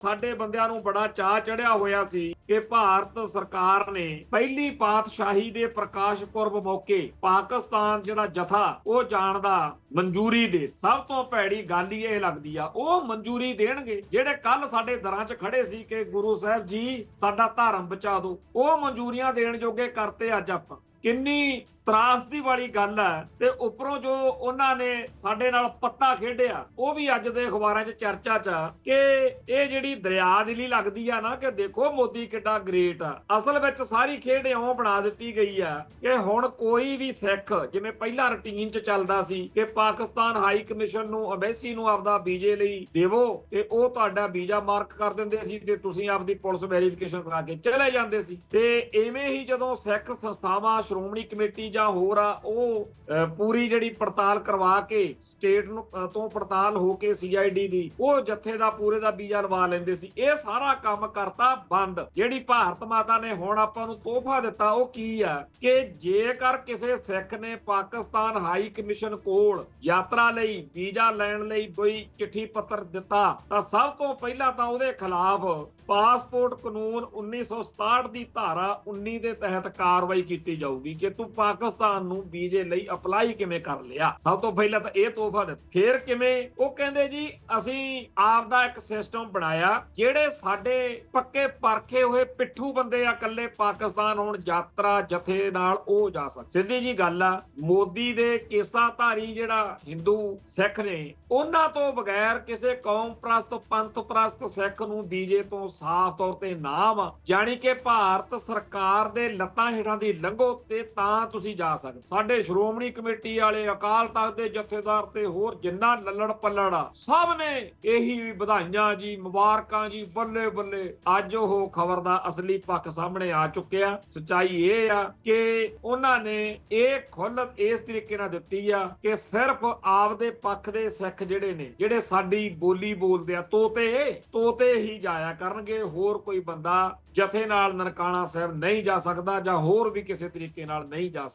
ਸਾਡੇ ਬੰਦਿਆਂ ਨੂੰ ਬੜਾ ਚਾਅ ਚੜਿਆ ਹੋਇਆ ਸੀ ਕਿ ਭਾਰਤ ਸਰਕਾਰ ਨੇ ਪਹਿਲੀ ਪਾਤਸ਼ਾਹੀ ਦੇ ਪ੍ਰਕਾਸ਼ ਪੁਰਬ ਮੌਕੇ ਪਾਕਿਸਤਾਨ ਜਿਹੜਾ ਜਥਾ ਉਹ ਜਾਣ ਦਾ ਮਨਜ਼ੂਰੀ ਦੇ। ਸਭ ਤੋਂ ਭੈੜੀ ਗੱਲ ਹੀ ਇਹ ਲੱਗਦੀ ਆ ਉਹ ਮਨਜ਼ੂਰੀ ਦੇਣਗੇ ਜਿਹੜੇ ਕੱਲ ਸਾਡੇ ਦਰਾਂ 'ਚ ਖੜੇ ਸੀ ਕਿ ਗੁਰੂ ਸਾਹਿਬ ਜੀ ਸਾਡਾ ਧਰਮ ਬਚਾ ਦਿਓ, ਉਹ ਮਨਜ਼ੂਰੀਆਂ ਦੇਣ ਜੋਗੇ ਕਰਤੇ ਅੱਜ ਆਪਾਂ। ਕਿੰਨੀ ਤਰਾਸਦੀ ਵਾਲੀ ਗੱਲ ਹੈ। ਤੇ ਉੱਪਰੋਂ ਜੋ ਉਹਨਾਂ ਨੇ ਸਾਡੇ ਨਾਲ ਪੱਤਾ ਖੇਡਿਆ ਉਹ ਵੀ ਅੱਜ ਦੇ ਅਖਬਾਰਾਂ 'ਚ ਚਰਚਾ 'ਚ ਕਿ ਇਹ ਜਿਹੜੀ ਦਰਿਆ ਦੀ ਲਈ ਲੱਗਦੀ ਆ ਨਾ ਕਿ ਦੇਖੋ ਮੋਦੀ ਕਿੱਡਾ ਗ੍ਰੇਟ ਆ। ਅਸਲ ਵਿੱਚ ਸਾਰੀ ਖੇਡ ਇਉਂ ਬਣਾ ਦਿੱਤੀ ਗਈ ਆ ਕਿ ਹੁਣ ਕੋਈ ਵੀ ਸਿੱਖ ਜਿਵੇਂ ਪਹਿਲਾਂ ਰੂਟੀਨ 'ਚ ਚੱਲਦਾ ਸੀ ਕਿ ਪਾਕਿਸਤਾਨ ਹਾਈ ਕਮਿਸ਼ਨ ਨੂੰ ਅੰਬੈਸੀ ਨੂੰ ਆਪਦਾ ਵੀਜ਼ੇ ਲਈ ਦੇਵੋ ਤੇ ਉਹ ਤੁਹਾਡਾ ਵੀਜ਼ਾ ਮਾਰਕ ਕਰ ਦਿੰਦੇ ਸੀ ਤੇ ਤੁਸੀਂ ਆਪਦੀ ਪੁਲਿਸ ਵੈਰੀਫਿਕੇਸ਼ਨ ਕਰਾ ਕੇ ਚਲੇ ਜਾਂਦੇ ਸੀ। ਤੇ ਐਵੇਂ ਹੀ ਜਦੋਂ ਸਿੱਖ ਸੰਸਥਾਵਾਂ ਸ਼੍ਰੋਮਣੀ ਕਮੇਟੀ ਜਾਂ ਹੋਰ ਆ ਉਹ ਪੂਰੀ ਜਿਹੜੀ ਪੜਤਾਲ ਕਰਵਾ ਕੇ ਸਟੇਟ ਨੂੰ ਤੋਂ ਪੜਤਾਲ ਹੋ ਕੇ CID ਦੀ ਉਹ ਜੱਥੇ ਦਾ ਪੂਰੇ ਦਾ ਵੀਜ਼ਾ ਲਵਾ ਲੈਂਦੇ ਸੀ। ਇਹ ਸਾਰਾ ਕੰਮ ਕਰਤਾ ਬੰਦ। ਜਿਹੜੀ ਭਾਰਤ ਮਾਤਾ ਨੇ ਹੁਣ ਆਪਾਂ ਨੂੰ ਤੋਹਫਾ ਦਿੱਤਾ ਉਹ ਕੀ ਆ ਕਿ ਜੇਕਰ ਕਿਸੇ ਸਿੱਖ ਨੇ ਪਾਕਿਸਤਾਨ ਹਾਈ ਕਮਿਸ਼ਨ ਕੋਲ ਯਾਤਰਾ ਲਈ ਵੀਜ਼ਾ ਲੈਣ ਲਈ ਕੋਈ ਚਿੱਠੀ ਪੱਤਰ ਦਿੱਤਾ ਤਾਂ ਸਭ ਤੋਂ ਪਹਿਲਾਂ ਤਾਂ ਉਹਦੇ ਖਿਲਾਫ ਪਾਸਪੋਰਟ ਕਾਨੂੰਨ 1967 ਦੀ ਧਾਰਾ 19 ਦੇ ਤਹਿਤ ਕਾਰਵਾਈ ਕੀਤੀ ਜਾਊਗੀ ਕਿ ਤੂੰ ਪਾਕਿਸਤਾਨ ਨੂੰ ਵੀਜ਼ੇ ਲਈ ਅਪਲਾਈ ਕਿਵੇਂ ਕਰ ਲਿਆ। ਸਭ ਤੋਂ ਪਹਿਲਾਂ ਤਾਂ ਇਹ ਤੋਹਫਾ ਦਿੱਤਾ। ਫਿਰ ਕਿਵੇਂ ਉਹ ਕਹਿੰਦੇ ਜੀ ਅਸੀਂ ਆਪ ਦਾ ਇੱਕ ਸਿਸਟਮ ਬਣਾਇਆ ਜਿਹੜੇ ਸਾਡੇ ਪੱਕੇ ਪਰਖੇ ਹੋਏ ਪਿੱਠੂ ਬੰਦੇ ਆ ਇਕੱਲੇ ਪਾਕਿਸਤਾਨ ਹੁਣ ਯਾਤਰਾ ਜਥੇ ਨਾਲ ਉਹ ਜਾ ਸਕਦੇ। ਸਿੱਧੀ ਜੀ ਗੱਲ ਆ ਮੋਦੀ ਦੇ ਕੇਸਾਧਾਰੀ ਜਿਹੜਾ ਹਿੰਦੂ ਸਿੱਖ ਨੇ ਉਹਨਾਂ ਤੋਂ ਬਗੈਰ ਕਿਸੇ ਕੌਮ ਪ੍ਰਸਤ ਪੰਥ ਪ੍ਰਸਤ ਸਿੱਖ ਨੂੰ ਵੀਜ਼ੇ ਤੋਂ ਸਾਫ਼ ਤੌਰ ਤੇ ਨਾਮ ਜਾਣੀ ਕਿ ਭਾਰਤ ਸਰਕਾਰ ਦੇ ਲੱਤਾਂ ਹੇਠਾਂ ਦੀ ਲੰਘੋ ਤੇ ਤਾਂ ਤੁਸੀਂ ਜਾ ਸਕਦੇ। ਸਾਡੇ ਸ਼੍ਰੋਮਣੀ ਕਮੇਟੀ ਵਾਲੇ ਅਕਾਲ ਤਖਤ ਦੇ ਜਥੇਦਾਰ ਤੇ ਹੋਰ ਜਿੰਨਾ ਲੱਲੜ ਪੱਲੜ ਆ ਸਭ ਨੇ ਇਹੀ ਵਧਾਈਆਂ ਜੀ ਮੁਬਾਰਕਾਂ ਜੀ ਬੱਲੇ ਬੱਲੇ। ਅੱਜ ਉਹ ਖਬਰ ਦਾ ਅਸਲੀ ਪੱਖ ਸਾਹਮਣੇ ਆ ਚੁੱਕਿਆ। ਸੱਚਾਈ ਇਹ ਆ ਕਿ ਉਹਨਾਂ ਨੇ ਇਹ ਖੁੱਲ੍ਹ ਇਸ ਤਰੀਕੇ ਨਾਲ ਦਿੱਤੀ ਆ ਕਿ ਸਿਰਫ ਆਪਦੇ ਪੱਖ ਦੇ ਸਿੱਖ ਜਿਹੜੇ ਨੇ ਜਿਹੜੇ ਸਾਡੀ ਬੋਲੀ ਬੋਲਦੇ ਆ ਤੋਤੇ ਹੀ ਜਾਇਆ ਕਰਨਗੇ। ਹੋਰ ਕੋਈ ਬੰਦਾ ਜਥੇ ਨਾਲ ਨਨਕਾਣਾ ਸਾਹਿਬ ਨਹੀਂ ਜਾ ਸਕਦਾ ਜਾਂ ਹੋਰ ਵੀ ਕਿਸੇ ਤਰੀਕੇ ਨਾਲ ਨਹੀਂ ਜਾ ਸਕਦਾ।